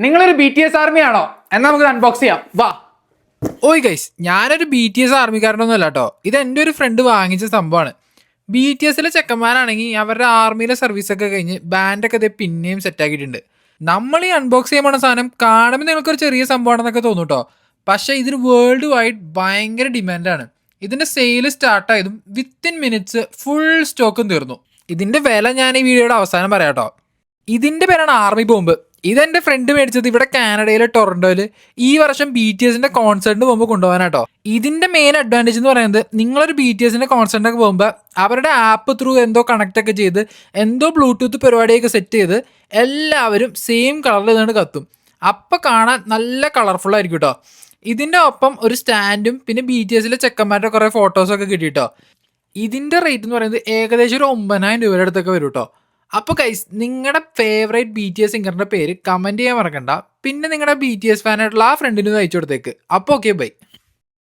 നിങ്ങളൊരു BTS army ആണോ? എന്നാ നമുക്ക് അൺബോക്സ് ചെയ്യാം, വാ. ഓയ് ഗൈസ്, ഞാനൊരു BTS ആർമിക്കാരനൊന്നും അല്ല കേട്ടോ. ഇത് എൻ്റെ ഒരു ഫ്രണ്ട് വാങ്ങിച്ച സംഭവമാണ്. BTSലെ ചെക്കന്മാരാണെങ്കിൽ അവരുടെ ആർമിയിലെ സർവീസൊക്കെ കഴിഞ്ഞ് ബാൻഡൊക്കെ ഇതേ പിന്നെയും സെറ്റാക്കിയിട്ടുണ്ട്. നമ്മൾ ഈ അൺബോക്സ് ചെയ്യാൻ പോണ സാധനം കാണുമ്പോൾ നിങ്ങൾക്കൊരു ചെറിയ സംഭവമാണെന്നൊക്കെ തോന്നും കേട്ടോ. പക്ഷേ ഇതിന് വേൾഡ് വൈഡ് ഭയങ്കര ഡിമാൻഡാണ്. ഇതിൻ്റെ സെയിൽ സ്റ്റാർട്ടായതും വിത്തിൻ മിനിറ്റ്സ് ഫുൾ സ്റ്റോക്കും തീർന്നു. ഇതിൻ്റെ വില ഞാൻ ഈ വീഡിയോയുടെ അവസാനം പറയാം കേട്ടോ. ഇതിൻ്റെ പേരാണ് ആർമി ബോംബ്. ഇതെന്റെ ഫ്രണ്ട് മേടിച്ചത് ഇവിടെ കാനഡയിലെ ടൊറന്റോയിൽ ഈ വർഷം BTSന്റെ കോൺസേർട്ടിന് പോകുമ്പോൾ കൊണ്ടുപോകാനാട്ടോ. ഇതിന്റെ മെയിൻ അഡ്വാൻറ്റേജ് എന്ന് പറയുന്നത്, നിങ്ങളൊരു BTSന്റെ കോൺസേർട്ടിനൊക്കെ പോകുമ്പോൾ അവരുടെ ആപ്പ് ത്രൂ എന്തോ കണക്ട് ഒക്കെ ചെയ്ത് എന്തോ ബ്ലൂടൂത്ത് പരിപാടിയൊക്കെ സെറ്റ് ചെയ്ത് എല്ലാവരും സെയിം കളറിൽ ഇതാണ് കത്തും. അപ്പം കാണാൻ നല്ല കളർഫുൾ ആയിരിക്കും കേട്ടോ. ഇതിൻ്റെ ഒപ്പം ഒരു സ്റ്റാൻഡും പിന്നെ BTSലെ ചെക്കന്മാരുടെ കുറേ ഫോട്ടോസൊക്കെ കിട്ടിയിട്ടോ. ഇതിൻ്റെ റേറ്റ് എന്ന് പറയുന്നത് ഏകദേശം ഒരു 9,000 രൂപയുടെ അടുത്തൊക്കെ വരും കേട്ടോ. അപ്പോൾ ഗൈസ്, നിങ്ങളുടെ ഫേവറേറ്റ് BTS സിംഗറിൻ്റെ പേര് കമൻറ്റ് ചെയ്യാൻ മറക്കണ്ട. പിന്നെ നിങ്ങളുടെ BTS ഫാനായിട്ടുള്ള ആ ഫ്രണ്ടിന് അയച്ചു കൊടുത്തേക്ക്. അപ്പോൾ ഓക്കെ, ബൈ.